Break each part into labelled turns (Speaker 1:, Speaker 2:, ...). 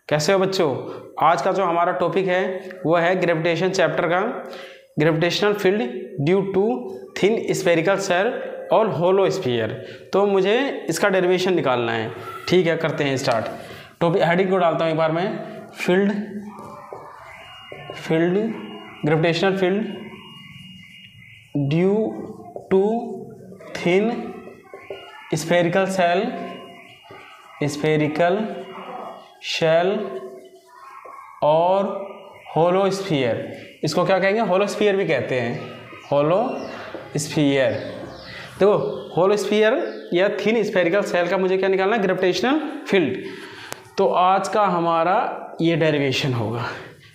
Speaker 1: कैसे हो बच्चों? आज का जो हमारा टॉपिक है वो है ग्रेविटेशन चैप्टर का, gravitational field due to thin spherical shell और होलो स्फीयर। तो मुझे इसका डेरिवेशन निकालना है। ठीक है, करते हैं स्टार्ट। टॉपिक हेडिंग को डालता हूँ एक बार मैं, field gravitational field due to thin spherical shell और होलो स्फीयर। इसको क्या कहेंगे? होलो स्फीयर भी कहते हैं, होलो स्फीयर। देखो, होलो स्फीयर या थिन स्फेरिकल शेल का मुझे क्या निकालना है? Gravitational field. तो आज का हमारा ये डेरिवेशन होगा।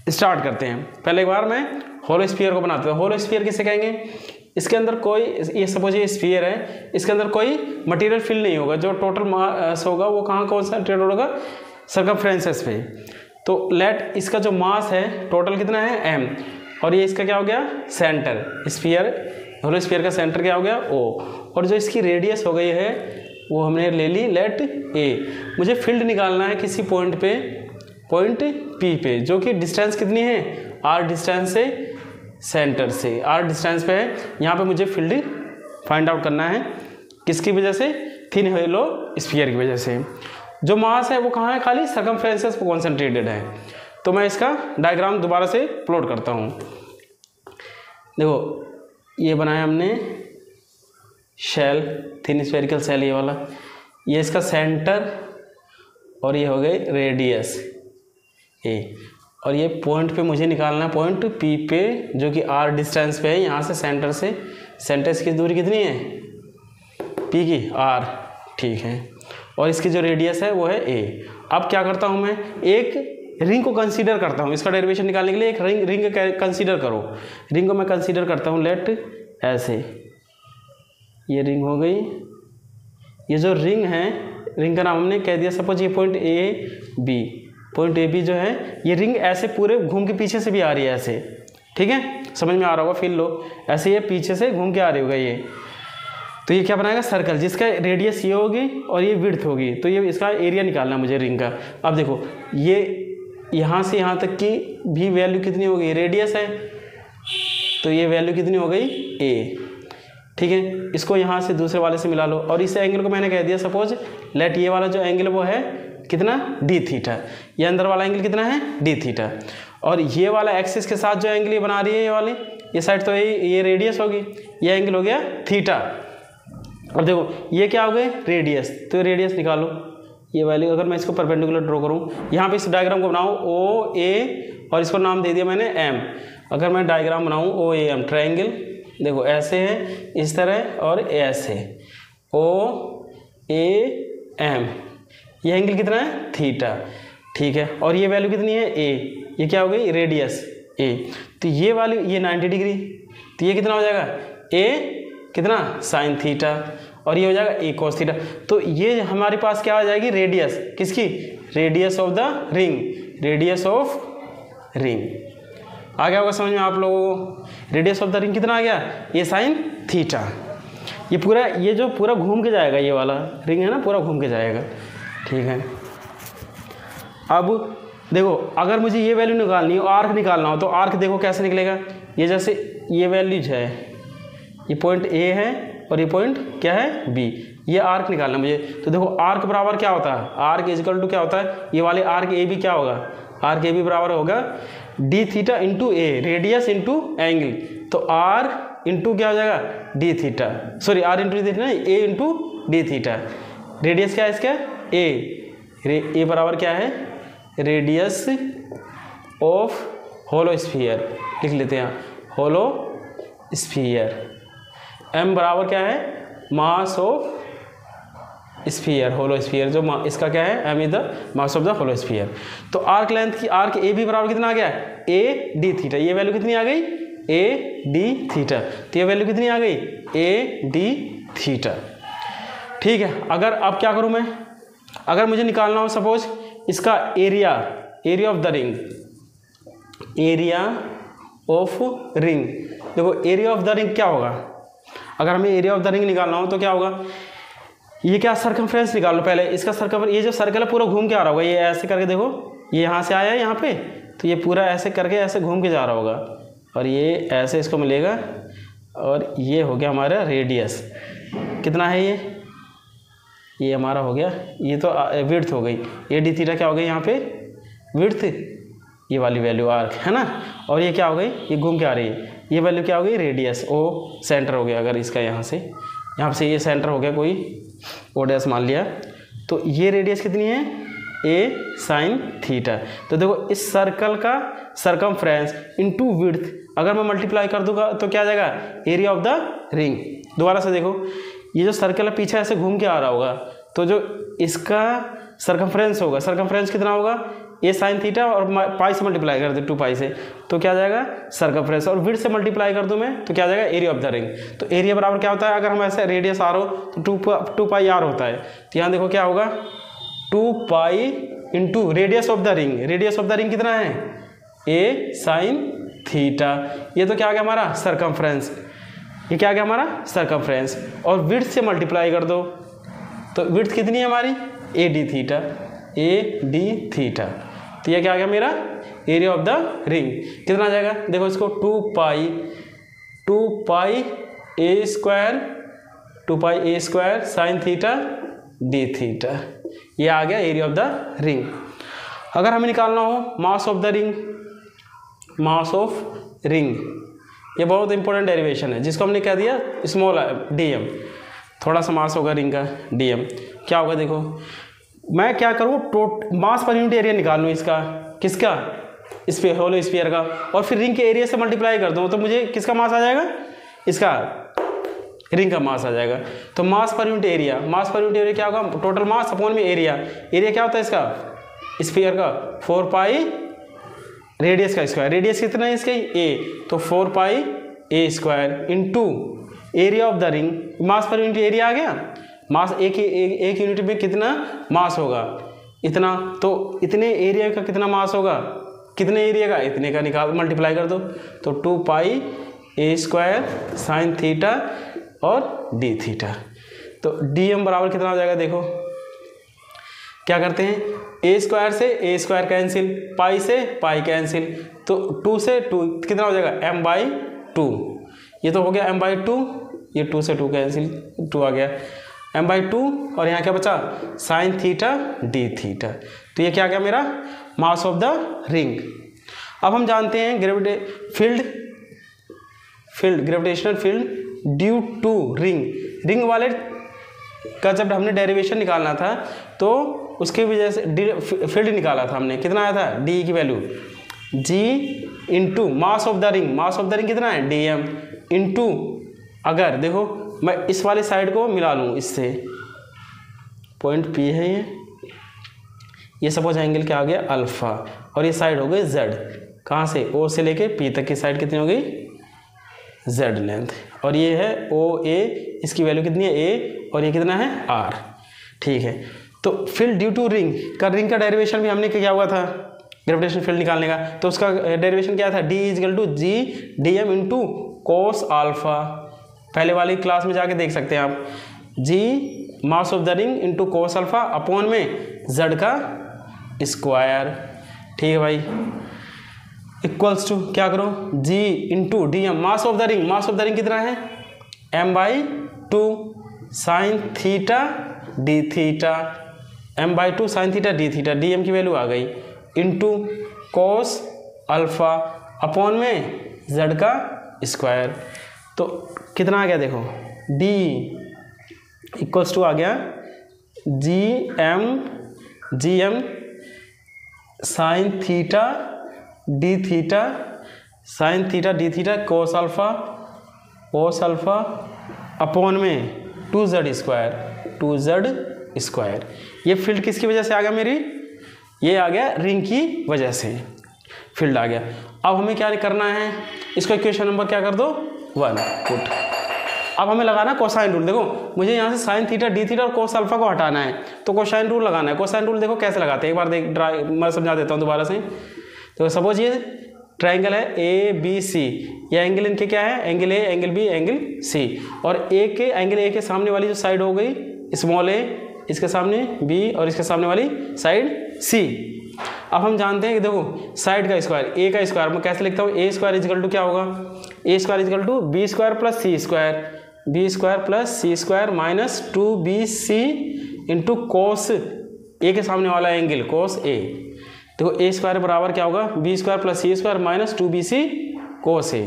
Speaker 1: स्टार्ट करते हैं। पहले एक बार मैं होलो स्फीयर को बनाता हूँ। होलो स्फीयर किसे कहेंगे? इसके अंदर कोई, ये सपोज ये स्फीयर है, इसके अंदर कोई मटेरियल फील्ड नहीं होगा। जो टोटल मास होगा वो कहाँ कॉन्सेंट्रेट होगा? सर्कमफ्रेंसेस पे। तो लेट इसका जो मास है टोटल कितना है? m, और ये इसका क्या हो गया? सेंटर। स्फीयर, होलो स्फीयर का सेंटर क्या हो गया? o। और जो इसकी रेडियस हो गई है वो हमने ले ली लेट a। मुझे फील्ड निकालना है किसी पॉइंट पे, पॉइंट p पे, जो कि डिस्टेंस कितनी है? r डिस्टेंस से सेंटर से, r डिस्टेंस पे है। यहाँ पे मुझे फील्ड फाइंड आउट करना है। किसकी वजह से? थिन होलो स्फीयर की वजह से। जो मास है वो कहाँ है? खाली सर्कमफ्रेंसेस पे कॉन्सेंट्रेटेड है। तो मैं इसका डायग्राम दोबारा से प्लॉट करता हूँ। देखो, ये बनाया हमने शेल, थिन स्फेरिकल शेल, ये वाला, ये इसका सेंटर, और ये हो गए रेडियस ए। और ये पॉइंट पे मुझे निकालना है, पॉइंट पी पे, जो कि आर डिस्टेंस पे है यहाँ से, सेंटर से। सेंटर की दूरी कितनी है? पी की आर, ठीक है। और इसकी जो रेडियस है वो है ए। अब क्या करता हूँ मैं? एक रिंग को कंसीडर करता हूँ। इसका डेरिवेशन निकालने के लिए एक रिंग कंसीडर करो। रिंग को मैं कंसीडर करता हूँ लेट ऐसे, ये रिंग हो गई। ये जो रिंग है, रिंग का नाम हमने कह दिया, सपोज ये point A B, point A B जो है, ये रिंग ऐसे पूरे घूम के पीछे से भी आ रही है ऐसे। ठीक है, समझ में आ रहा होगा, फील लो। ऐसे ये पीछे से घूम के आ रही होगा ये। तो ये क्या बनाएगा? सर्कल, जिसका रेडियस ये होगी और ये विड्थ होगी। तो ये इसका एरिया निकालना है मुझे रिंग का। अब देखो, ये यहाँ से यहाँ तक की भी वैल्यू कितनी होगी? रेडियस है, तो ये वैल्यू कितनी हो गई? ए। ठीक है, इसको यहाँ से दूसरे वाले से मिला लो। और इस एंगल को मैंने कह दिया, सपोज लेट ये वाला जो एंगल वो है कितना? D theta. ये अंदर वाला एंगल कितना है? D theta. और ये वाला एक्सिस के साथ जो एंगल ये बना रही है, ये वाली, ये साइड, तो ये रेडियस होगी, ये एंगल हो गया थीटा। अब देखो, ये क्या हो गए? रेडियस। तो रेडियस निकालो, ये वैल्यू। अगर मैं इसको परपेंडिकुलर ड्रॉ करूँ, यहाँ पे इस डायग्राम को बनाऊँ ओ ए, और इसको नाम दे दिया मैंने एम। अगर मैं डायग्राम बनाऊँ ओ ए एम, ट्रायंगल, देखो ऐसे है, इस तरह, और ऐसे, ओ ए एम। ये एंगल कितना है? थीटा। ठीक है, और ये वैल्यू कितनी है? ए। ये क्या हो गई? रेडियस ए। तो ये वाली, ये 90 डिग्री, तो ये कितना हो जाएगा? ए कितना? Sine theta. और ये हो जाएगा ए कोस थीटा। तो ये हमारे पास क्या आ जाएगी? रेडियस। किसकी? Radius of the ring, radius of ring. आ गया होगा समझ में आप लोगों को? रेडियस ऑफ द रिंग कितना आ गया? ये साइन थीटा। ये पूरा, ये जो पूरा घूम के जाएगा, ये वाला रिंग है ना, पूरा घूम के जाएगा। ठीक है, अब देखो, अगर मुझे ये वैल्यू निकालनी हो, आर्क निकालना हो, तो आर्क देखो कैसे निकलेगा। ये जैसे ये वैल्यूज है, ये पॉइंट ए है और ये पॉइंट क्या है? बी। ये आर्क निकालना मुझे। तो देखो, आर्क बराबर क्या होता है? आर्क इजिकल टू क्या होता है? ये वाले आर्क ए बी क्या होगा? आर्क ए बी बराबर होगा D theta into A, radius into angle. तो आर इंटू क्या हो जाएगा? D theta, sorry R into D theta, A into D theta. Radius क्या है इसका? ए। ए बराबर क्या है? रेडियस ऑफ होलो स्फीयर, लिख लेते हैं, होलो स्फीयर। एम बराबर क्या है? Mass of sphere, hollow sphere. जो इसका क्या है? M is the mass of the hollow sphere. तो आर्क लेंथ की, आर्क ए बी बराबर कितना आ गया? A D theta. ये वैल्यू कितनी आ गई? A D theta. तो ये वैल्यू कितनी आ गई? A D theta. ठीक है, अगर अब क्या करूं मैं? अगर मुझे निकालना हो सपोज इसका area, area of the ring, area of ring. देखो, एरिया ऑफ द रिंग क्या होगा? अगर हमें एरिया ऑफ द रिंग निकालना हो तो क्या होगा? ये क्या? सर्कमफ्रेंस निकाल लो पहले। इसका सर्कम, ये जो सर्कल है पूरा घूम के आ रहा होगा, ये ऐसे करके देखो, ये यहाँ से आया है यहाँ पे, तो ये पूरा ऐसे करके ऐसे घूम के जा रहा होगा और ये ऐसे इसको मिलेगा और ये हो गया हमारा रेडियस। कितना है ये हमारा हो गया, ये तो विड्थ हो गई, ये डी थीटा क्या हो गई यहाँ पे विड्थ, ये वाली वैल्यू आर्क है ना, और ये क्या हो गई, ये घूम के आ रही है, ये वैल्यू क्या हो गई रेडियस, ओ सेंटर हो गया। अगर इसका यहाँ से ये सेंटर हो गया कोई ओ डैश मान लिया, तो ये रेडियस कितनी है ए साइन थीटा। तो देखो इस सर्कल का सरकमफ्रेंस इनटू विड्थ अगर मैं मल्टीप्लाई कर दूंगा तो क्या आ जाएगा एरिया ऑफ द रिंग। दोबारा से देखो, ये जो सर्कल है पीछे ऐसे घूम के आ रहा होगा, तो जो इसका सरकमफ्रेंस होगा, सरकमफ्रेंस कितना होगा ए साइन थीटा और पाई से मल्टीप्लाई कर दे 2 पाई से, तो क्या आ जाएगा सर्कमफ्रेंस, और विड्थ से मल्टीप्लाई कर दूं मैं तो क्या आ जाएगा एरिया ऑफ द रिंग। तो एरिया बराबर क्या होता है, अगर हम ऐसे रेडियस आर हो तो 2 पाई आर होता है, तो यहाँ देखो क्या होगा 2 pi into radius of the ring. Radius of the ring कितना है ए साइन थीटा, ये तो क्या आ गया हमारा सरकमफ्रेंस, ये क्या आ गया हमारा सरकमफ्रेंस, और विड्थ से मल्टीप्लाई कर दो तो विड्थ कितनी है हमारी ए डी थीटा, ए डी थीटा। तो ये क्या आ गया मेरा एरिया ऑफ द रिंग। कितना आ जाएगा देखो इसको 2 pi A square sine theta D theta, ये आ गया एरिया ऑफ द रिंग। अगर हमें निकालना हो मास of the ring, mass of ring ये बहुत इंपॉर्टेंट डेरिवेशन है जिसको हमने क्या दिया स्मॉल डीएम, थोड़ा सा मास होगा रिंग का डीएम। क्या होगा देखो, मैं क्या करूँ मास पर यूनिट एरिया निकाल लूँ इसका, किसका स्फीयर होलो स्फीयर का, और फिर रिंग के एरिया से मल्टीप्लाई कर दूँ तो मुझे किसका मास आ जाएगा, इसका रिंग का मास आ जाएगा। तो मास पर यूनिट एरिया, मास पर यूनिट एरिया क्या होगा टोटल मास अपॉन में एरिया, एरिया क्या होता है इसका स्फीयर का 4 पाई रेडियस का स्क्वायर, रेडियस कितना है इसके ए, तो 4 pi A square into area of the ring, mass per unit area आ गया, मास एक यूनिट में कितना मास होगा इतना, तो इतने एरिया का कितना मास होगा, कितने एरिया का इतने का निकाल मल्टीप्लाई कर दो, तो 2 pi A square sine theta और डी थीटा। तो डी एम बराबर कितना हो जाएगा देखो, क्या करते हैं ए स्क्वायर से ए स्क्वायर कैंसिल, पाई से पाई कैंसिल, तो 2 से 2 कितना हो जाएगा m बाई 2, ये तो हो गया m बाई 2, ये 2 से 2 कैंसिल 2 आ गया m बाई 2, और यहाँ क्या बचा साइन थीटा डी थीटा। तो ये क्या आ गया मेरा मास ऑफ द रिंग। अब हम जानते हैं gravitational field due to ring वाले का जब हमने डेरिवेशन निकालना था तो उसके वजह से फील्ड निकाला था हमने, कितना आया था डी की value G into mass of the ring, mass of the ring कितना है डी एम इंटू, अगर देखो मैं इस वाले साइड को मिला लूँ इससे, पॉइंट पी है ये सपोज एंगल क्या आ गया अल्फा, और ये साइड हो गई जेड, कहाँ से ओ से लेके पी तक की साइड कितनी हो गई जेड लेंथ, और ये है ओ ए, इसकी वैल्यू कितनी है ए, और ये कितना है आर। ठीक है, तो फील्ड ड्यू टू रिंग का डेरिवेशन भी हमने क्या हुआ था ग्रेविटेशन फील्ड निकालने का, तो उसका डेरिवेशन क्या था D equal to G D M into cos alpha, पहले वाली क्लास में जाके देख सकते हैं आप, G mass of the ring into cos alpha upon में जेड का स्क्वायर। ठीक है भाई, इक्वल्स टू क्या करो G into D M mass of the ring, mass of the ring कितना है m by 2 sine theta D theta, m by 2 sine theta D theta, D M की वैल्यू आ गई इंटू कोस अल्फा अपॉन में z का square. तो कितना आ गया देखो d इक्वल्स टू आ गया G M sine theta D theta sine theta D theta cos alpha upon में 2z स्क्वायर। ये फील्ड किसकी वजह से आ गया मेरी, ये आ गया रिंग की वजह से फील्ड आ गया। अब हमें क्या करना है, इसको इक्वेशन नंबर क्या कर दो 1 पुट। अब हमें लगाना कोसाइन रूल, देखो मुझे यहाँ से साइन थीटा डी थीटा और कोस अल्फा को हटाना है तो कोसाइन रूल लगाना है। कोसाइन रूल देखो कैसे लगाते हैं, एक बार मैं समझा देता हूँ दोबारा से। तो सपोज ये ट्राइंगल है ए बी सी, ये एंगल इनके क्या है angle A angle B angle C, और एंगल ए के सामने वाली जो साइड हो गई स्मॉल ए, इसके सामने बी और इसके सामने वाली साइड सी। अब हम जानते हैं कि देखो साइड का स्क्वायर, ए का स्क्वायर मैं कैसे लिखता हूँ, ए स्क्वायर इजकल टू क्या होगा, A square is equal to B square plus C square, B square plus C square minus 2bc into cos A के सामने वाला एंगल कोस ए। देखो ए स्क्वायर बराबर क्या होगा, B square plus C square minus 2bc कोस ए।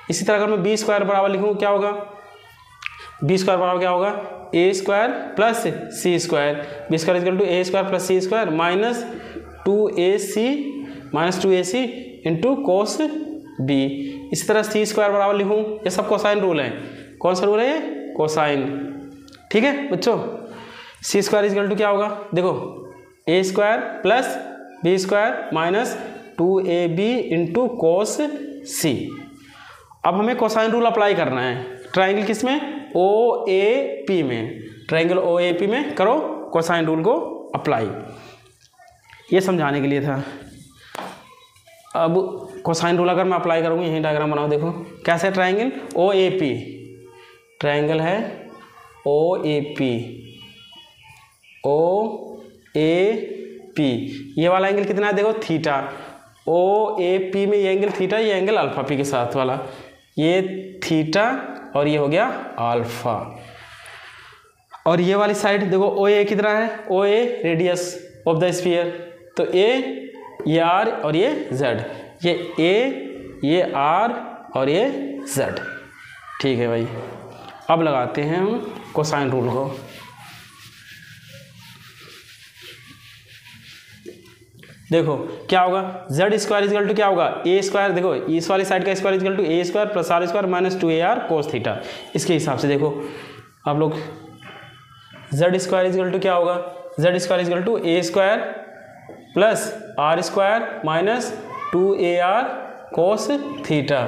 Speaker 1: इसी तरह अगर मैं बी स्क्वायर बराबर लिखूँ क्या होगा, बी स्क्वायर बराबर क्या होगा, A square plus C square, B square is equal to A square plus C square minus 2ac into cos B. इसी तरह सी स्क्वायर बराबर लिखूँ, ये सब कोसाइन रूल है, कौन सा रूल है ये, कोसाइन। ठीक है बच्चों, सी स्क्वायर इजकल टू क्या होगा, देखो A square plus B square minus 2ab into cos C. अब हमें कोसाइन रूल अप्लाई करना है ट्राइंगल किस में, OAP में, ट्राइंगल OAP में करो कोसाइन रूल को अप्लाई, ये समझाने के लिए था। अब कोसाइन रूल अगर मैं अप्लाई करूँगी, यही डायग्राम बनाओ, देखो कैसे ट्राइंगल OAP, ट्राइंगल है OAP, ये वाला एंगल कितना है, देखो थीटा, OAP में ये एंगल थीटा, ये एंगल अल्फा पी के साथ वाला, ये थीटा और ये हो गया अल्फा। और ये वाली साइड देखो OA कितना है, OA radius of the sphere, तो ये R और ये Z, ये A, ये R और ये Z। ठीक है भाई, अब लगाते हैं हम कोसाइन रूल को। देखो क्या होगा, Z स्क्वायर इजकल टू क्या होगा, ए स्क्वायर, देखो इस वाली साइड का square is equal to A square plus R square minus 2AR cos theta. इसके हिसाब से देखो आप लोग, Z स्क्वायर इजकल टू क्या होगा, Z square is equal to A square plus R square minus 2AR cos theta,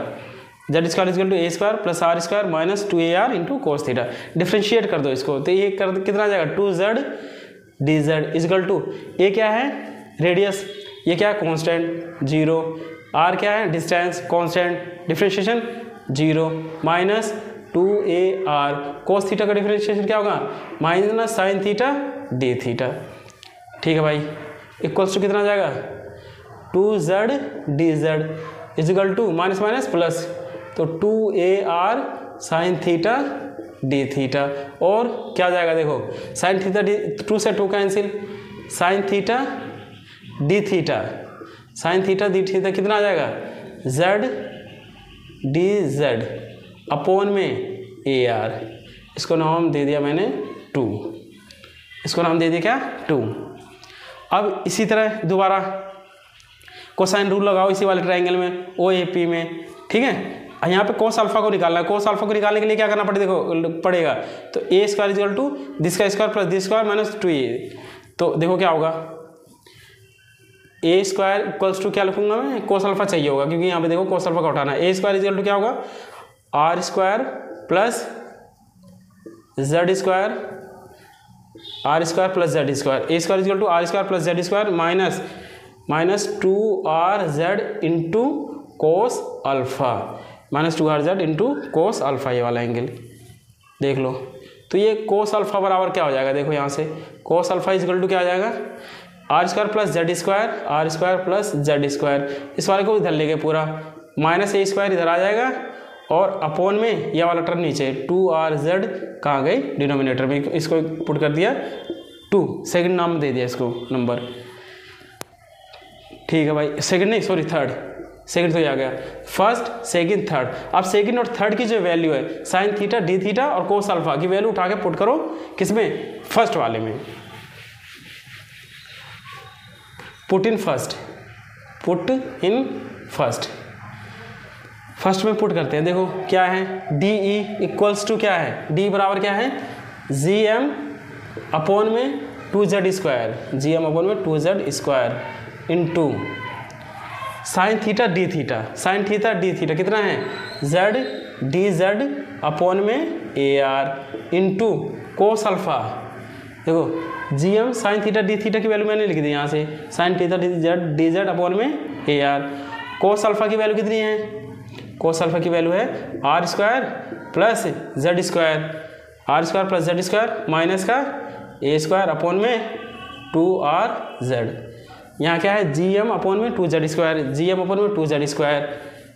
Speaker 1: Z square is equal to A square plus R square minus 2AR into cos theta. Differentiate कर दो इसको, तो ये कर कितना आ जाएगा, 2Z dz इजकल टू, ए क्या है रेडियस, ये क्या है कांस्टेंट 0, आर क्या है distance constant, differentiation 0 minus 2AR cos theta का डिफरेंशिएशन क्या होगा, minus sign theta D theta. ठीक है भाई, इक्वल्स टू कितना आ जाएगा, 2Z dz is equal to minus minus plus, तो 2AR sign theta D theta, और क्या जाएगा देखो साइन थीटा 2 से 2 cancel, sign theta D theta, sine theta D theta कितना आ जाएगा, Z dz अपॉन में AR, इसको नाम दे दिया मैंने 2, इसको नाम दे दिया क्या 2। अब इसी तरह दोबारा कोसाइन रूल लगाओ इसी वाले ट्रायंगल में OAP में। ठीक है, यहाँ पे कोस अल्फा को निकालना है, कोस अल्फा को निकालने के लिए क्या करना पड़ेगा, तो ए स्क्वायर इजकल टू दिस का square plus this square minus 2a। तो देखो क्या होगा, ए स्क्वायर इक्वल्स टू क्या लिखूंगा मैं, कोस अल्फा चाहिए होगा क्योंकि यहाँ पे देखो कोस अल्फा का उठाना है। ए स्क्वायर इजकल टू क्या होगा, R square plus Z square, R square plus Z square, A square is equal to R square plus Z square minus 2RZ into cos alpha, minus 2RZ into cos alpha, ये वाला angle देख लो। तो ये cos alpha बराबर क्या हो जाएगा, देखो यहाँ से कोस अल्फा इजकल टू क्या आ जाएगा, R square plus Z square, R square plus Z square, इस वाले को इधर लेके पूरा माइनस ए स्क्वायर इधर आ जाएगा, और अपॉन में यह वाला टर्म नीचे 2RZ कहाँ गई डिनोमिनेटर में, इसको पुट कर दिया 2, सेकंड नाम दे दिया इसको नंबर। ठीक है भाई, सेकंड नहीं सॉरी थर्ड, सेकंड तो आ गया, फर्स्ट सेकंड थर्ड। अब सेकंड और थर्ड की जो वैल्यू है साइन थीटा डी थीटा और कोस अल्फा की वैल्यू उठा के पुट करो किसमें, फर्स्ट वाले में, put in first, put in first, first में पुट करते हैं। देखो क्या है, डी ई इक्वल्स टू क्या है, डी बराबर क्या है GM अपॉन में 2Z स्क्वायर, GM अपॉन में 2Z square into sine theta D theta, sine theta D theta कितना है Z dz अपॉन में AR इंटू कोस अल्फा। देखो GM sine theta D theta की वैल्यू मैंने लिख दी यहाँ से, साइन थीटा dz अपॉन में AR। कोस अल्फा की वैल्यू कितनी है, कोस अल्फा की वैल्यू है R square plus Z square, R square plus Z square minus का ए स्क्वायर अपॉन में 2RZ। यहाँ क्या है जी एम अपॉन में 2z², जी एम अपॉन में 2z²,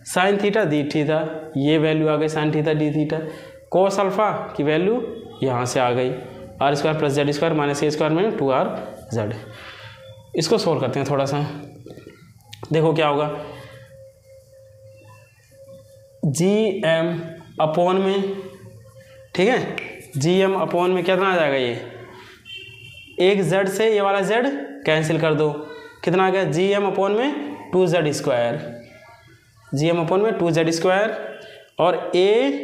Speaker 1: sign theta D theta, ये वैल्यू आ गई sign theta D theta, cos alpha की वैल्यू यहाँ से आ गई r² + z² - a² में 2rz। इसको सोल्व करते हैं थोड़ा सा, देखो क्या होगा, जी एम अपॉन में, ठीक है, जी एम अपॉन में कितना आ जाएगा, ये एक z से ये वाला z कैंसिल कर दो, कितना आ गया, जी एम अपॉन में 2z², जी एम अपॉन में 2z², और a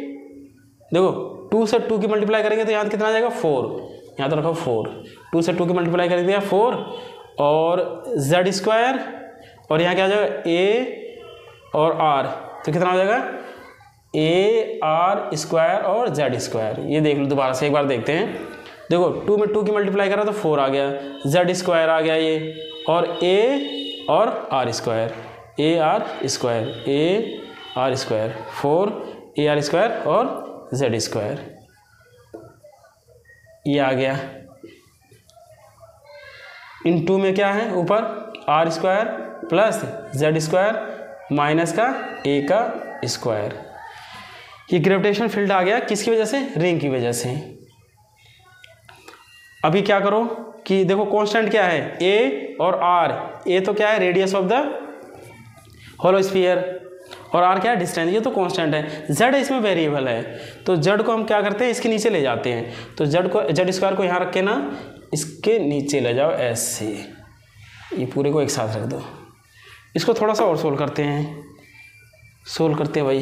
Speaker 1: देखो 2 से 2 की मल्टीप्लाई करेंगे तो यहाँ कितना आ जाएगा 4, यहाँ तो रखो 4, 2 से 2 की मल्टीप्लाई कर दिया 4, और z², और यहाँ क्या आ जाएगा a और r, तो कितना हो जाएगा ar² और z²। ये देख लो दोबारा से एक बार देखते हैं, देखो 2 में 2 की मल्टीप्लाई करा तो 4 आ गया, z² आ गया ये, और a और r², ar², 4 ar² और z², ये आ गया। इन 2 में क्या है, ऊपर r² प्लस z² माइनस का a का स्क्वायर, ये ग्रेविटेशनल फील्ड आ गया, किसकी वजह से, रिंग की वजह से। अभी क्या करो कि देखो कांस्टेंट क्या है, a और r, a तो क्या है radius of the hollow sphere, और r क्या है डिस्टेंस, ये तो कांस्टेंट है, z इसमें वेरिएबल है, तो z को हम क्या करते हैं, इसके नीचे ले जाते हैं, तो z² को यहाँ रख के ना इसके नीचे ले जाओ ऐसे, ये पूरे को एक साथ रख दो। इसको थोड़ा सा और सोल्व करते हैं, भाई,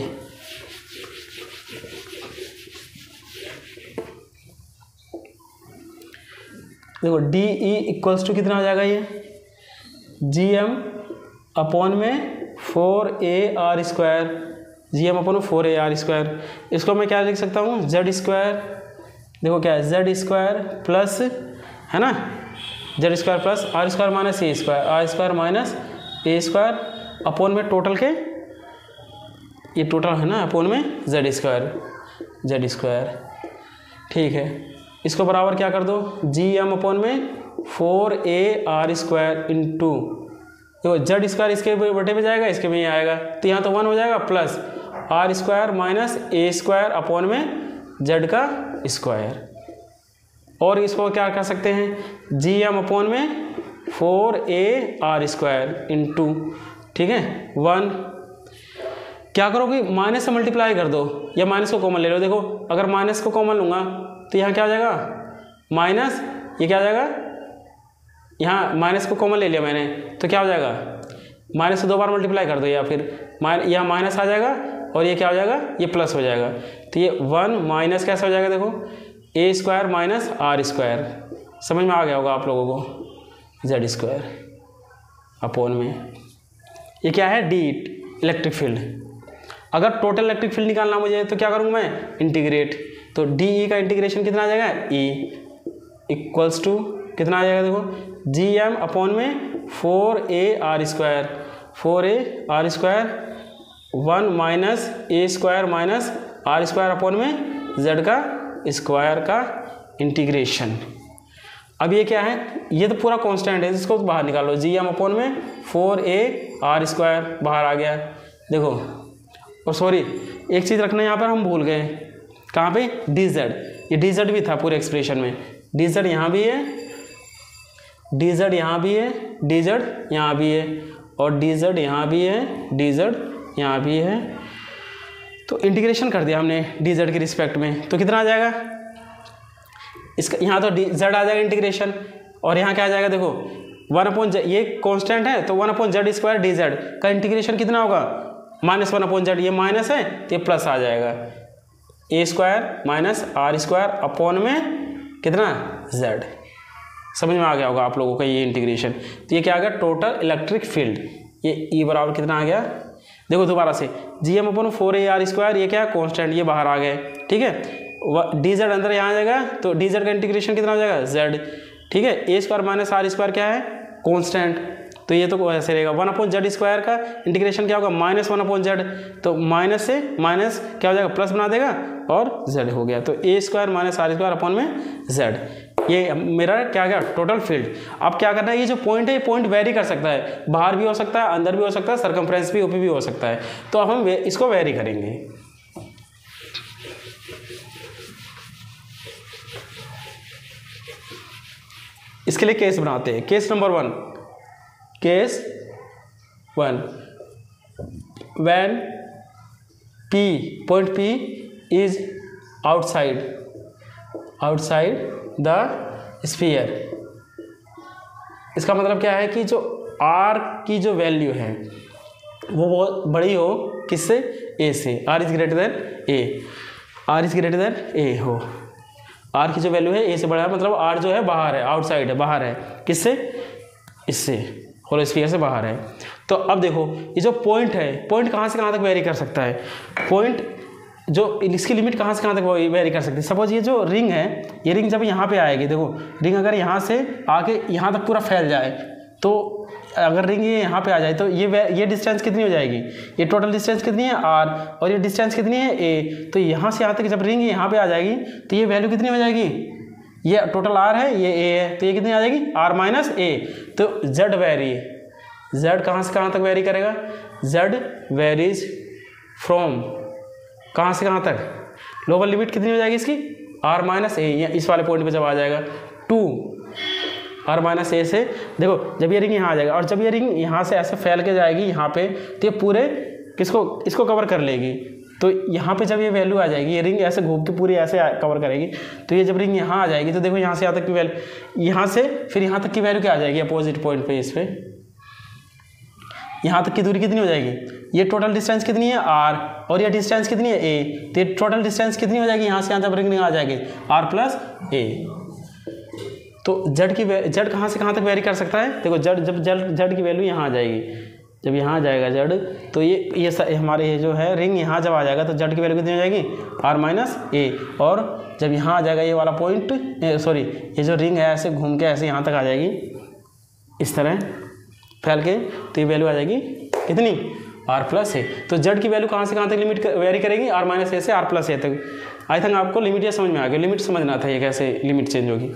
Speaker 1: देखो डी ई इक्वल्स टू कितना हो जाएगा, ये जी एम अपॉन में 4ar², जी एम अपॉन 4ar², इसको मैं क्या लिख सकता हूँ, z², देखो क्या है z² प्लस, है ना, z² plus r² minus a² upon में टोटल के, ये टोटल है ना, अपॉन में z², ठीक है। इसको बराबर क्या कर दो, जी एम अपॉन में 4ar² इंटू, देखो z² इसके बटे पे जाएगा, इसके में ही आएगा, तो यहाँ तो 1 हो जाएगा, plus r² minus a² upon में z का स्क्वायर, और इसको क्या कर सकते हैं, जी एम अपॉन में 4ar² इंटू, ठीक है, 1, क्या करोगे, माइनस से मल्टीप्लाई कर दो, या माइनस को कॉमन ले लो, देखो अगर माइनस को कॉमन लूँगा तो यहाँ क्या हो जाएगा, माइनस, ये क्या हो जाएगा, यहाँ माइनस को कॉमन ले लिया मैंने, तो क्या हो जाएगा, माइनस से 2 बार मल्टीप्लाई कर दो, या फिर यहाँ माइनस आ जाएगा, और ये क्या हो जाएगा, ये प्लस हो जाएगा, तो ये 1 माइनस कैसे हो जाएगा, देखो a² माइनस r², समझ में आ गया होगा आप लोगों को, z² अपॉन में, ये क्या है, डी इलेक्ट्रिक फील्ड। अगर टोटल इलेक्ट्रिक फील्ड निकालना मुझे, तो क्या करूँगा मैं, इंटीग्रेट, तो डी ई का इंटीग्रेशन कितना आ जाएगा, ई इक्वल्स टू कितना आ जाएगा, देखो जी एम अपॉन में 4ar², 4ar², 1 minus a² minus r² upon में z का स्क्वायर का इंटीग्रेशन। अब ये क्या है, ये तो पूरा कांस्टेंट है, इसको बाहर निकालो, जी एम अपॉन में 4ar² बाहर आ गया, देखो, और सॉरी एक चीज़ रखना यहाँ पर हम भूल गए, कहाँ पे, dz, ये dz भी था पूरे एक्सप्रेशन में, dz यहाँ भी है, dz यहाँ भी है, dz यहाँ भी है, और dz यहाँ भी है, dz यहाँ भी है, तो इंटीग्रेशन कर दिया हमने dz के रिस्पेक्ट में, तो कितना आ जाएगा, इसका यहाँ तो z आ जाएगा इंटीग्रेशन, और यहाँ क्या आ जाएगा, देखो 1/z, ये कांस्टेंट है, तो 1/z² dz का इंटीग्रेशन कितना होगा, -1/z, ये माइनस है तो ये प्लस आ जाएगा, a² माइनस r² अपॉन में कितना, z। समझ में आ गया होगा आप लोगों का ये इंटीग्रेशन। तो ये क्या आ गया, टोटल इलेक्ट्रिक फील्ड, ये ई बराबर कितना आ गया, देखो दोबारा से, जी एम अपॉन 4ar², ये क्या है कांस्टेंट, ये बाहर आ गए, ठीक है, dz अंदर यहाँ आ जाएगा, तो dz का इंटीग्रेशन कितना हो जाएगा, z, ठीक है, a² माइनस r² क्या है, कांस्टेंट, तो ये तो ऐसे रहेगा 1/z² का इंटीग्रेशन क्या होगा -1/z, तो माइनस से माइनस क्या हो जाएगा प्लस बना देगा और z हो गया, तो a² - r² अपॉन में z। ये मेरा क्या गया टोटल फील्ड। अब क्या करना है, ये जो पॉइंट है ये पॉइंट वेरी कर सकता है, बाहर भी हो सकता है, अंदर भी हो सकता है, सरकमफ्रेंस भी ओपी भी हो सकता है, तो अब हम इसको वेरी करेंगे। इसके लिए केस बनाते हैं। Case number 1, case 1, when P point P is outside the sphere. इसका मतलब क्या है कि जो R की जो वैल्यू है वो बहुत बड़ी हो, किससे, A से, R is greater than A हो। R की जो वैल्यू है A से बड़ा है, मतलब R जो है बाहर है, आउटसाइड है, बाहर है, किससे, इससे, होलो स्फीयर से बाहर है। तो अब देखो ये जो पॉइंट है, पॉइंट कहाँ से कहाँ तक वेरी कर सकता है, पॉइंट जो इसकी लिमिट कहाँ से कहाँ तक वेरी कर सकती है। सपोज ये जो रिंग है, ये रिंग जब यहाँ पे आएगी, देखो रिंग अगर यहाँ से आके यहाँ तक पूरा फैल जाए, तो अगर रिंग ये यहाँ पे आ जाए तो ये डिस्टेंस कितनी हो जाएगी, ये टोटल डिस्टेंस कितनी है r, और ये डिस्टेंस कितनी है a। तो यहाँ से यहाँ तक जब रिंग यहाँ पे आ जाएगी तो ये वैल्यू कितनी हो जाएगी, ये टोटल r है, ये a है, तो ये कितनी आ जाएगी r - a। तो z वेरी, z कहाँ से कहाँ तक वेरी करेगा, z वेरीज फ्रॉम कहाँ से कहाँ तक, लोअर लिमिट कितनी हो जाएगी इसकी r - a, इस वाले पॉइंट पे जब आ जाएगा टू r - a से, देखो जब ये रिंग यहाँ आ जाएगा और जब ये रिंग यहाँ से ऐसे फैल के जाएगी यहाँ पे, तो ये पूरे इसको कवर कर लेगी। तो यहाँ पे जब ये वैल्यू आ जाएगी, ये रिंग ऐसे घूम के पूरी ऐसे कवर करेगी, तो ये जब रिंग यहाँ आ जाएगी तो देखो यहाँ से यहाँ तक की वैल्यू, यहाँ से फिर यहाँ तक की वैल्यू क्या आ जाएगी अपोजिट पॉइंट पे, इस पे यहाँ तक की दूरी कितनी हो जाएगी, ये टोटल डिस्टेंस कितनी है r, और ये डिस्टेंस कितनी है a, तो ये टोटल डिस्टेंस कितनी हो जाएगी, यहाँ से यहाँ तक रिंग आ जाएगी r + a। तो z कहाँ से कहाँ तक वेरी कर सकता है, देखो जब z की वैल्यू यहाँ आ जाएगी, जब यहाँ आ जाएगा z, तो ये हमारे ये जो है रिंग यहाँ जब आ जाएगा तो z की वैल्यू कितनी हो जाएगी r - a, और जब यहाँ आ जाएगा ये वाला पॉइंट, सॉरी ये जो रिंग है ऐसे घूम के ऐसे यहाँ तक आ जाएगी, इस तरह फैल के, तो ये वैल्यू आ जाएगी कितनी r + a। तो z की वैल्यू कहाँ से कहाँ तक लिमिट वेरी करेगी r - a से r + a तक। आई थिंक आपको लिमिट ये समझ में आ गया, लिमिट समझना था ये कैसे लिमिट चेंज होगी।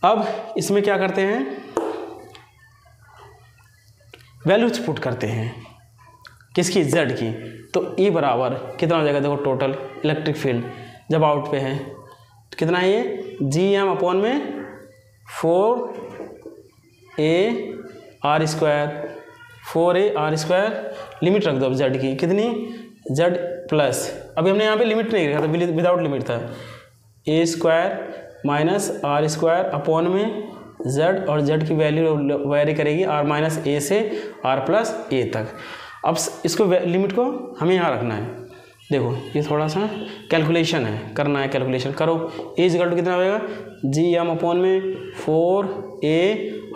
Speaker 1: अब इसमें क्या करते हैं, वैल्यूज पुट करते हैं, किसकी, z की। तो E बराबर कितना हो जाएगा, देखो टोटल इलेक्ट्रिक फील्ड जब आउट पे है तो कितना है ये Gm अपॉन में 4a r², लिमिट रख दो अब z की, कितनी, z प्लस, अभी हमने यहाँ पे लिमिट नहीं रखा था, विदाउट लिमिट था, a² - r² अपॉन में z, और z की वैल्यू वेरी करेगी r - a से r + a तक। अब इसको लिमिट को हमें यहाँ रखना है, देखो ये थोड़ा सा कैलकुलेशन है, करना है, कैलकुलेशन करो। a = कितना होगा, Gm अपॉन में 4a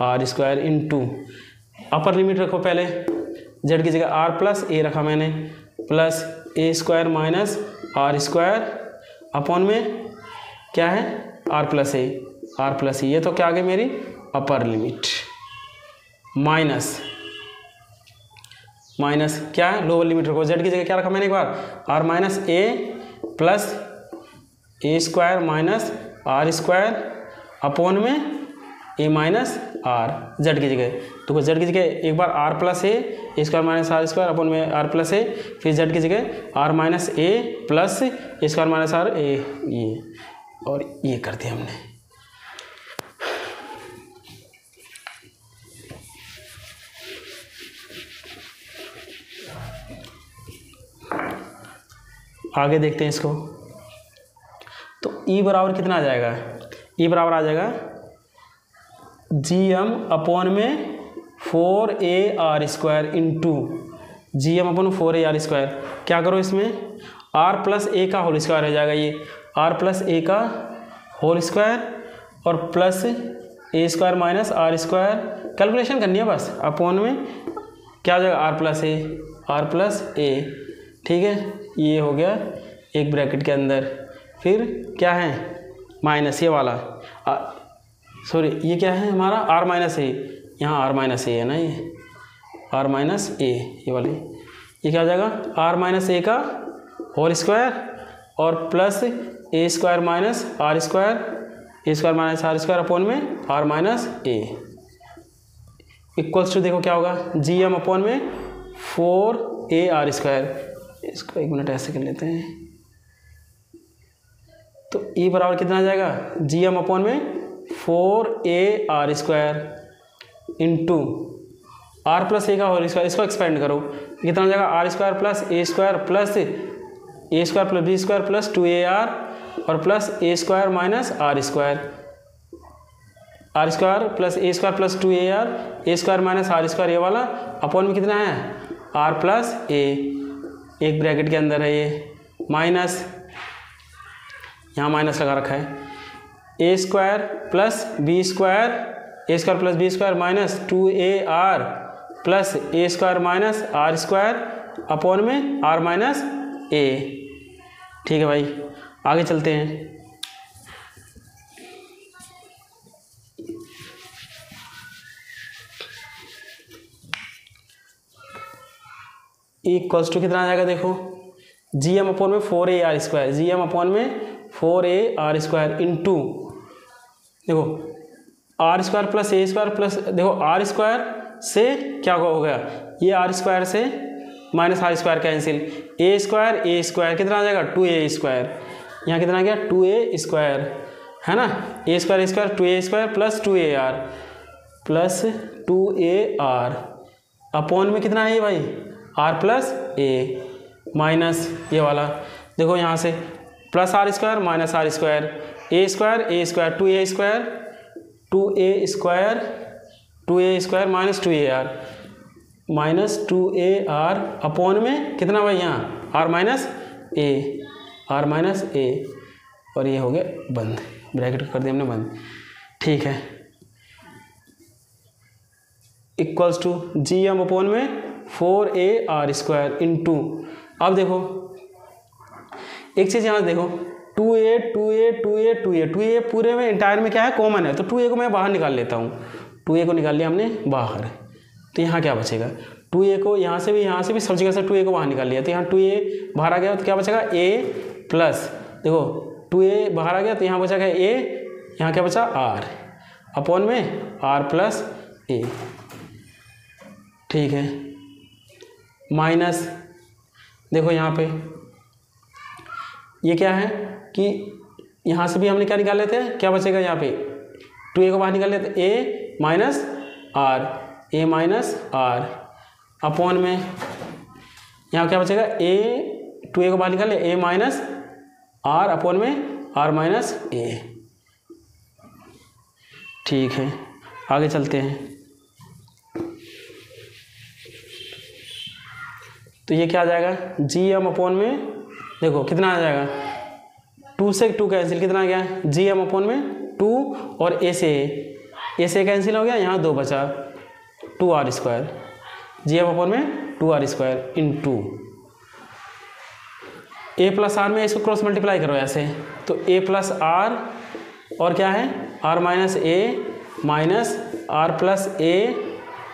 Speaker 1: r² into, upper limit रखो पहले, z की जगह r + a रखा मैंने, प्लस a² - r² अपॉन में क्या है r + a, ये तो क्या आ गई मेरी अपर लिमिट, माइनस क्या है लोअर लिमिट रखो, z की जगह क्या रखा मैंने एक बार r - a plus a² - r² upon में a - r, z की जगह, तो z की जगह एक बार r + a, a² - r² upon में r + a, फिर z की जगह r - a plus a² - r, ये और ये कर दिया हमने। आगे देखते हैं इसको, तो E बराबर कितना आ जाएगा, E बराबर आ जाएगा Gm अपॉन में 4a r² into Gm upon 4a r², क्या करो इसमें r + a का होल स्क्वायर हो जाएगा, ये r + a का होल स्क्वायर और प्लस a² - r², कैलकुलेशन करनी है बस, अपॉन में क्या हो जाएगा r + a, ठीक है, ये हो गया एक ब्रैकेट के अंदर, फिर क्या है माइनस ये वाला, सॉरी ये क्या है हमारा r - a, यहाँ आर माइनस ए है ना, ये आर माइनस ए, ये वाली, ये क्या हो जाएगा आर माइनस ए का होल स्क्वायर और plus A square minus R square, A square minus R square upon में R minus A equals to, देखो क्या होगा जी एम अपॉन में 4ar स्क्वायर। इसको 1 मिनट ऐसे कर लेते हैं, तो ई बराबर कितना आ जाएगा जी एम अपॉन में 4ar square into R plus A का होल स्क्वायर, इसको एक्सपेंड करो, कितना हो जाएगा R square plus A square plus B square plus 2ar और plus A square minus R square, R square plus A square plus 2ar, A square minus R square, ये वाला upon में कितना है आर प्लस ए, एक bracket के अंदर है ये, माइनस, यहाँ माइनस लगा रखा है, A square plus B square, A square plus B square minus 2ar plus A square minus R square upon में आर माइनस ए। ठीक है भाई, आगे चलते हैं। इक्वल्स टू कितना आ जाएगा, देखो जी एम अपॉन में 4ar square, G M upon में 4ar स्क्वायर इंटू, देखो R square plus A square plus, देखो आर स्क्वायर से क्या हो गया, ये आर स्क्वायर से minus R square cancel, A square कितना आ जाएगा 2a स्क्वायर, यहाँ कितना आ गया 2a स्क्वायर है ना, A square 2a square plus 2ar upon में कितना है ये भाई आर प्लस ए माइनस ये वाला, देखो यहाँ से plus R square minus R square, A square 2a square minus 2ar upon में कितना भाई यहाँ आर माइनस ए और ये हो गया बंद, ब्रैकेट कर दिया हमने बंद। ठीक है, equals to G M upon में 4ar स्क्वायर इंटू, अब देखो एक चीज़ यहाँ देखो 2a पूरे में इंटायर में क्या है कॉमन है, तो 2a को मैं बाहर निकाल लेता हूँ, 2a को निकाल लिया हमने बाहर, तो यहाँ क्या बचेगा 2a को यहाँ से भी सब जगह से 2a को बाहर निकाल लिया, तो यहाँ 2a बाहर आ गया तो क्या बचेगा a प्लस, देखो 2a बाहर आ गया तो यहाँ बचेगा a, यहाँ क्या बचा r अपॉन में r प्लस a। ठीक है, माइनस, देखो यहाँ पे ये क्या है कि यहाँ से भी हमने क्या निकाल लेते हैं, क्या बचेगा यहाँ पे 2a को बाहर निकाल लेते a माइनस r अपॉन में यहाँ क्या बचेगा 2a को बाहर निकाल ले a माइनस r अपॉन में r माइनस a। ठीक है, आगे चलते हैं। तो ये क्या आ जाएगा जी एम अपॉन में, देखो कितना आ जाएगा 2 से 2 कैंसिल, कितना आ गया जी एम अपॉन में 2 और ए से कैंसिल हो गया, यहाँ 2 बचा 2r square, G M upon में 2r square into A plus R में इसको क्रॉस मल्टीप्लाई करो ऐसे, तो a प्लस आर और क्या है r minus A minus R plus A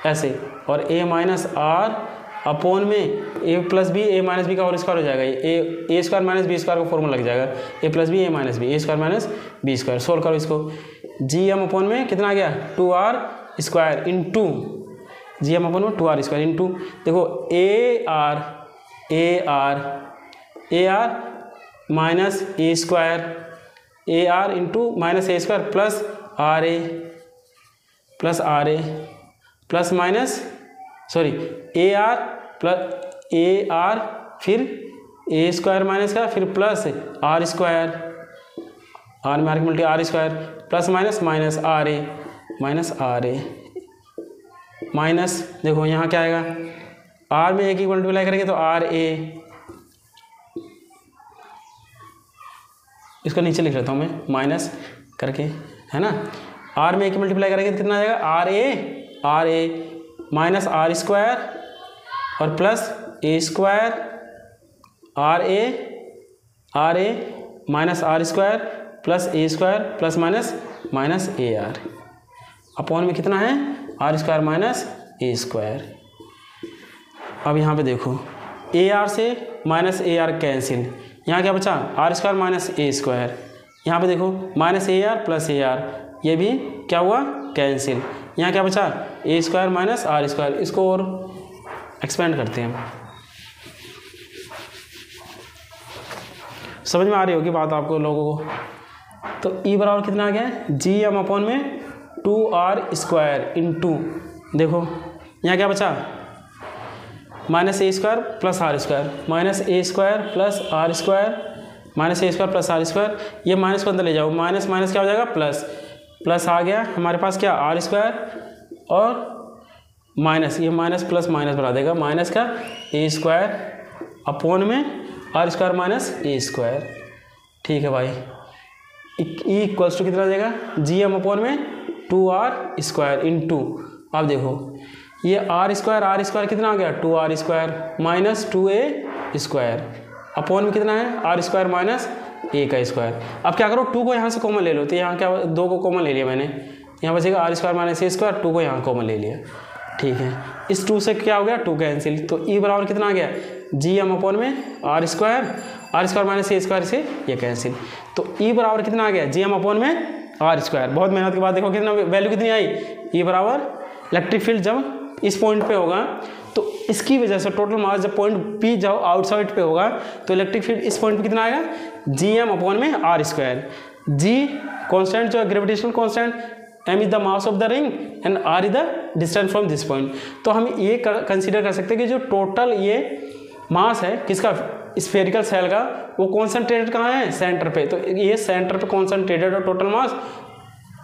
Speaker 1: ऐसे, और a माइनस आर अपॉन में a plus B A minus B का और स्क्वायर हो जाएगा, A square minus B square का फॉर्मूला लग जाएगा, a plus B A minus B, A square minus B square, solve करो इसको, जी एम अपॉन में कितना आ गया 2r square into G M upon में 2r स्क्वायर इंटू, देखो A R minus A square into minus A square plus R A plus minus sorry A R फिर A square minus का फिर plus R square, R में R की multi R square plus minus R A minus, देखो यहाँ क्या आएगा are में एक ही मल्टीप्लाई करेंगे तो आर ए, इसको नीचे लिख लेता हूँ मैं माइनस करके, है ना, आर में एक ही मल्टीप्लाई करेंगे तो कितना आ जाएगा R A minus R square और plus A square R A minus R square plus A square plus minus A R upon में कितना है R square minus A square. अब यहाँ पे देखो ए आर से माइनस ए आर कैंसिल, यहाँ क्या बचा R square minus A square. यहाँ पे देखो minus A R plus A R, ये भी क्या हुआ कैंसिल। यहाँ क्या बचा ए स्क्वायर माइनस आर स्क्वायर। इसको और एक्सपेंड करते हैं हम। समझ में आ रही होगी बात आपको लोगों को। तो ई बराबर कितना आ गया है जी एम अपॉन में 2r स्क्वायर इंटू, देखो यहाँ क्या बचा minus A square plus R square, minus A square plus R square, minus A square plus R square. ये माइनस को अंदर ले जाओ, माइनस माइनस क्या हो जाएगा प्लस, प्लस आ गया हमारे पास क्या आर स्क्वायर और माइनस, ये माइनस प्लस माइनस बना देगा माइनस का ए स्क्वायर अपॉन में R square minus A square. ठीक है भाई, ई इक्वल्स टू कितना देगा जी एम अपॉन में 2r स्क्वायर इंटू, अब देखो ये आर स्क्वायर कितना आ गया 2r square minus 2a square upon में कितना है आर स्क्वायर माइनस ए का स्क्वायर। अब क्या करो 2 को यहाँ से कॉमन ले लो, तो यहाँ क्या 2 को कॉमन ले लिया मैंने, यहाँ बचेगा R square minus A square, 2 को यहाँ कॉमन ले लिया। ठीक है, इस 2 से क्या हो गया 2 कैंसिल, तो ई बराबर कितना आ गया जी एम अपॉन में R square minus A square से ये कैंसिल, तो ई बराबर कितना आ गया जी एम अपॉन में आर स्क्वायर। बहुत मेहनत के बाद देखो कितना वैल्यू कितनी आई, ई बराबर इलेक्ट्रिक फील्ड जब इस पॉइंट पे होगा तो इसकी वजह से टोटल मास जब पॉइंट पी जब आउटसाइड पे होगा तो इलेक्ट्रिक फील्ड इस पॉइंट पे कितना आएगा जी एम अपॉन में आर स्क्वायर। जी कॉन्स्टेंट जो है gravitational constant, M is the mass of the ring and R is the distance from this point. तो हम ये कंसिडर कर सकते हैं कि जो टोटल ये मास है किसका स्फेरिकल सेल का, वो कॉन्सेंट्रेटेड कहाँ है सेंटर पे, तो ये सेंटर पे कॉन्सेंट्रेटेड और टोटल मास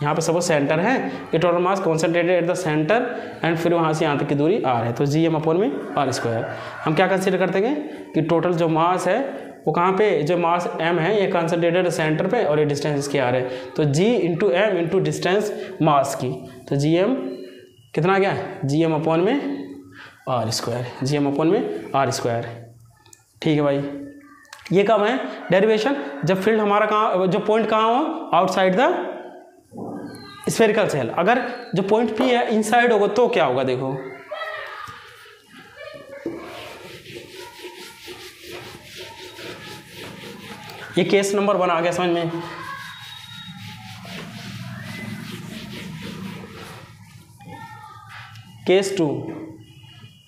Speaker 1: यहाँ पे सपोज सेंटर है, ये total mass concentrated at the centre and फिर वहाँ से यहाँ तक की दूरी आर है, तो जी एम अपॉन में आर स्क्वायर। हम क्या कंसिडर करते हैं कि टोटल जो मास है वो कहाँ पे, जो मास m है ये कंसंट्रेटेड सेंटर पे और ये डिस्टेंस इसकी आर है, तो g into M into distance mass की, तो जी एम कितना आ गया जी एम अपॉन में R square, G M upon में आर स्क्वायर। ठीक है भाई, ये कब है डेरिवेशन जब फील्ड हमारा कहाँ, जो पॉइंट कहाँ हो आउटसाइड द स्फेरिकल सेल। अगर जो पॉइंट P है इनसाइड होगा तो क्या होगा, देखो ये केस नंबर 1 आ गया समझ में। केस 2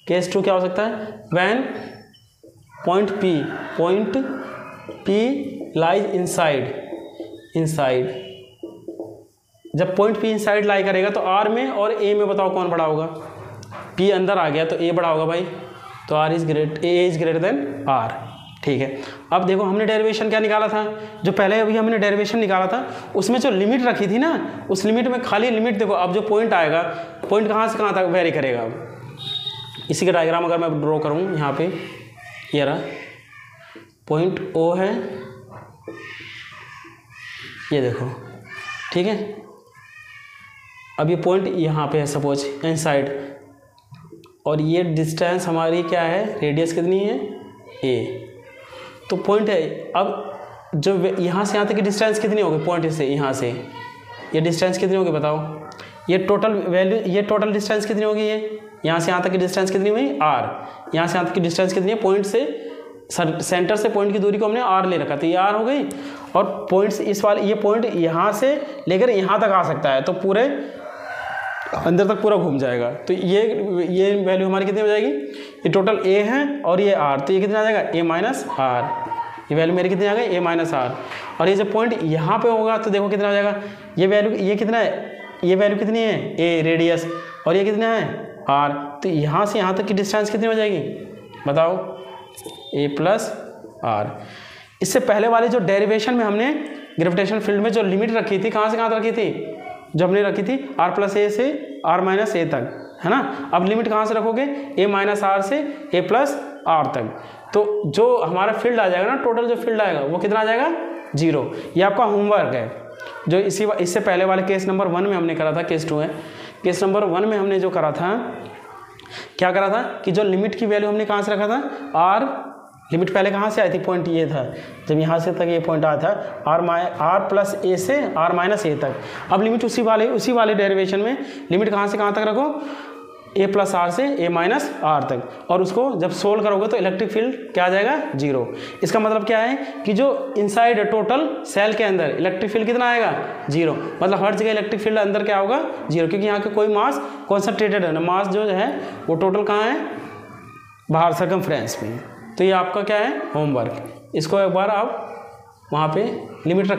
Speaker 1: क्या हो सकता है, when point P lies inside, जब पॉइंट P इनसाइड लाई करेगा तो R में और A में बताओ कौन बड़ा होगा, P अंदर आ गया तो A बड़ा होगा भाई, तो A is greater than R। ठीक है, अब देखो हमने डेरिवेशन क्या निकाला था, जो पहले अभी हमने डेरिवेशन निकाला था उसमें जो लिमिट रखी थी ना, उस लिमिट में खाली लिमिट देखो, अब जो पॉइंट आएगा पॉइंट कहाँ से कहाँ तक वेरी करेगा। अब इसी का डायग्राम अगर मैं ड्रॉ करूँ यहाँ पे, ये रहा पॉइंट O है, ये देखो ठीक है, अब ये पॉइंट यहाँ पे है सपोज इनसाइड, और ये डिस्टेंस हमारी क्या है, रेडियस कितनी है a, तो पॉइंट है। अब जो यहाँ से यहाँ तक की डिस्टेंस कितनी होगी, पॉइंट से यहाँ से ये डिस्टेंस कितनी होगी बताओ, ये टोटल वैल्यू, ये टोटल डिस्टेंस कितनी होगी, ये यहाँ से यहाँ तक की डिस्टेंस कितनी हुई r, यहाँ से यहाँ तक की डिस्टेंस कितनी है, पॉइंट से सेंटर से पॉइंट की दूरी को हमने r ले रखा, तो ये r हो गई, और पॉइंट्स इस वाले ये पॉइंट यहाँ से लेकर यहाँ तक आ सकता है, तो पूरे अंदर तक पूरा घूम जाएगा, तो ये वैल्यू हमारी कितनी हो जाएगी, ये टोटल a है और ये r, तो ये कितना आ जाएगा a माइनस r, ये वैल्यू मेरी कितनी आ गई a माइनस r, और ये जब पॉइंट यहाँ पे होगा तो देखो कितना आ जाएगा, ये वैल्यू ये कितना है, ये वैल्यू कितनी है a रेडियस, और ये कितना है r, तो यहाँ से यहाँ तक की डिस्टेंस कितनी हो जाएगी बताओ, a प्लस r। इससे पहले वाले जो डेरिवेशन में हमने ग्रेविटेशन फील्ड में जो लिमिट रखी थी, कहाँ से कहाँ तक रखी थी, जो हमने रखी थी r प्लस ए से r माइनस ए तक, है ना। अब लिमिट कहाँ से रखोगे, a माइनस आर से a प्लस आर तक, तो जो हमारा फील्ड आ जाएगा ना, टोटल जो फील्ड आएगा वो कितना आ जाएगा 0। ये आपका होमवर्क है जो इससे पहले वाले केस नंबर 1 में हमने करा था, केस 2 है। केस नंबर 1 में हमने जो करा था, क्या करा था कि जो लिमिट की वैल्यू हमने कहाँ से रखा था, r लिमिट पहले कहाँ से आई थी, पॉइंट ये था, जब यहाँ से तक ये पॉइंट आया था आर प्लस ए से आर माइनस ए तक। अब लिमिट उसी वाले डेरिवेशन में लिमिट कहाँ से कहाँ तक रखो, ए प्लस आर से ए माइनस आर तक, और उसको जब सोल्व करोगे तो इलेक्ट्रिक फील्ड क्या आ जाएगा, 0। इसका मतलब क्या है कि जो इनसाइड टोटल सेल के अंदर इलेक्ट्रिक फील्ड कितना आएगा, 0। मतलब हर जगह इलेक्ट्रिक फील्ड अंदर क्या होगा, 0, क्योंकि यहाँ के कोई मास कॉन्सेंट्रेटेड है ना, मास जो है वो टोटल कहाँ है, बाहर सर्कमफ्रेंस में। तो ये आपका क्या है, होमवर्क। इसको एक बार आप वहाँ पे लिमिट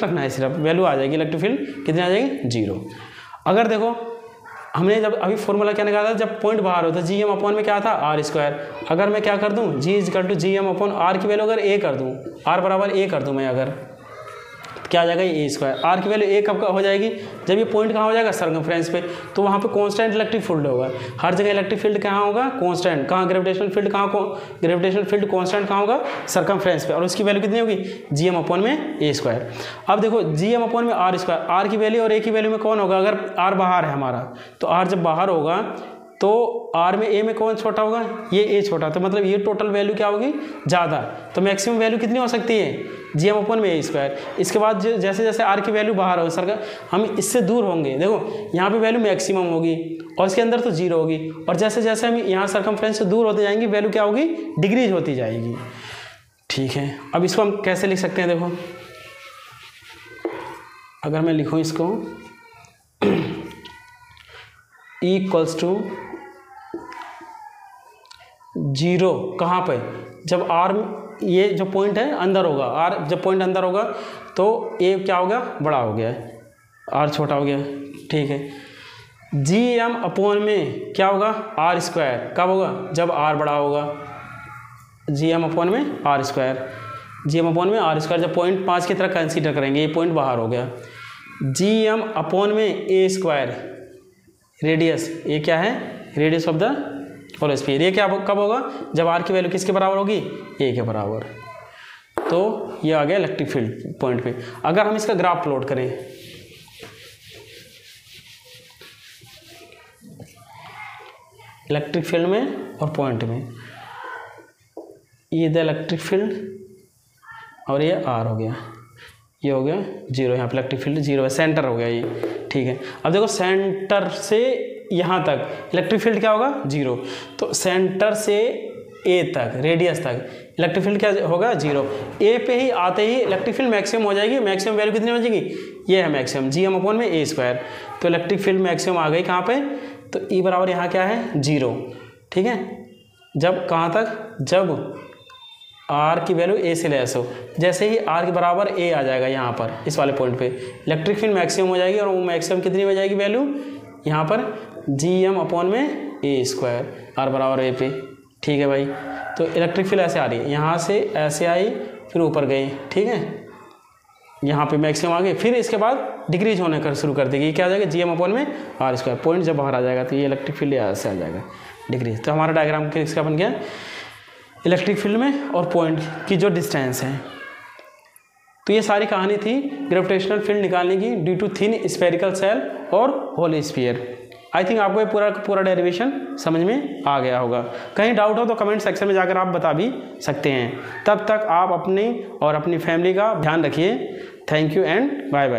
Speaker 1: रखना है, सिर्फ वैल्यू आ जाएगी, इलेक्ट्रिक फील्ड कितनी आ जाएगी, 0। अगर देखो हमने जब अभी फॉर्मूला क्या निकाला था, जब पॉइंट बाहर होता है जी एम अपॉन में क्या था, आर स्क्वायर। अगर मैं क्या कर दूँ, G is equal to G M upon R की वैल्यू अगर ए कर दूँ, आर बराबर ए कर दूँ मैं, अगर तो क्या आ जाएगा, ए स्क्वायर। आर की वैल्यू ए कब हो जाएगी, जब ये पॉइंट कहाँ हो जाएगा, सर्कमफ्रेंस पे, तो वहाँ पे कांस्टेंट इलेक्ट्रिक फील्ड होगा। हर जगह इलेक्ट्रिक फील्ड कहाँ होगा, कांस्टेंट। कहाँ ग्रेविटेशनल फील्ड कांस्टेंट कहाँ होगा, सर्कमफ्रेंस पे, और उसकी वैल्यू कितनी होगी, जी एम अपॉन में ए स्क्वायर। अब देखो जी एम अपॉन में आर स्क्वायर, आर की वैल्यू और ए की वैल्यू में कौन होगा, अगर आर बाहर है हमारा, तो आर जब बाहर होगा तो आर में ए में कौन छोटा होगा, ये ए छोटा, तो मतलब ये टोटल वैल्यू क्या होगी, ज़्यादा। तो मैक्सिमम वैल्यू कितनी हो सकती है, जी एम अपॉन में ए स्क्वायर। इसके बाद जैसे जैसे आर की वैल्यू बाहर हो सर, हम इससे दूर होंगे, देखो यहाँ पे वैल्यू मैक्सिमम होगी और इसके अंदर तो 0 होगी, और जैसे जैसे हम यहाँ सर्कमफ्रेंस से दूर होते जाएंगे वैल्यू क्या होगी, डिक्रीज होती जाएगी। ठीक है, अब इसको हम कैसे लिख सकते हैं, देखो अगर मैं लिखूँ इसको E इक्वल्स टू 0, कहाँ पे, जब आर ये जो पॉइंट है अंदर होगा, आर जब पॉइंट अंदर होगा तो ए क्या हो गया, बड़ा हो गया है, आर छोटा हो गया। ठीक है, जी एम अपॉन में क्या होगा, आर स्क्वायर, कब होगा, जब आर बड़ा होगा, जी एम अपॉन में R square, G M upon में आर स्क्वायर, जब पॉइंट 5 की तरह कंसीडर करेंगे, ये पॉइंट बाहर हो गया। जी एम अपॉन में ए स्क्वायर, रेडियस, ये क्या है, radius of the whole sphere, ये क्या कब होगा, जब आर की वैल्यू किसके बराबर होगी, ए के बराबर। तो ये आ गया इलेक्ट्रिक फील्ड पॉइंट पे। अगर हम इसका ग्राफ प्लॉट करें, इलेक्ट्रिक फील्ड में और पॉइंट में, ये द इलेक्ट्रिक फील्ड और ये आर हो गया, ये हो गया 0, यहाँ पे इलेक्ट्रिक फील्ड 0 है, सेंटर हो गया ये। ठीक है, अब देखो सेंटर से यहाँ तक इलेक्ट्रिक फील्ड क्या होगा, 0, तो सेंटर से ए तक, रेडियस तक इलेक्ट्रिक फील्ड क्या होगा, 0। ए पे ही आते ही इलेक्ट्रिक फील्ड मैक्सिमम हो जाएगी, मैक्सिमम वैल्यू कितनी हो जाएगी, ये है मैक्सिमम, जी एम अपॉन में ए स्क्वायर। तो इलेक्ट्रिक फील्ड मैक्सिमम आ गई कहाँ पे, तो ई बराबर यहाँ क्या है, 0। ठीक है, जब कहाँ तक, जब आर की वैल्यू ए से लेस हो, जैसे ही आर के बराबर ए आ जाएगा यहाँ पर इस वाले पॉइंट पे, इलेक्ट्रिक फील्ड मैक्सिमम हो जाएगी, और वो मैक्सिमम कितनी हो जाएगी वैल्यू, यहाँ पर जी एम अपॉन में ए स्क्वायर, आर बराबर ए पे। ठीक है भाई, तो इलेक्ट्रिक फील्ड ऐसे आ रही है, यहाँ से ऐसे आई फिर ऊपर गई, ठीक है, यहाँ पे मैक्सिमम आ गई, फिर इसके बाद डिक्रीज होने कर शुरू कर देगी, क्या आ जाएगा, जी एम अपॉन में आर स्क्वायर। पॉइंट जब बाहर आ जाएगा तो ये इलेक्ट्रिक फील्ड ऐसे आ जाएगा डिक्रीज। तो हमारा डायग्राम किसका बन गया, इलेक्ट्रिक फील्ड में और पॉइंट की जो डिस्टेंस है। तो ये सारी कहानी थी ग्रेविटेशनल फील्ड निकालने की due to thin spherical shell और होल स्फीयर। आई थिंक आपको ये पूरा डेरिवेशन समझ में आ गया होगा। कहीं डाउट हो तो कमेंट सेक्शन में जाकर आप बता भी सकते हैं। तब तक आप अपनी और अपनी फैमिली का ध्यान रखिए। Thank you and bye bye.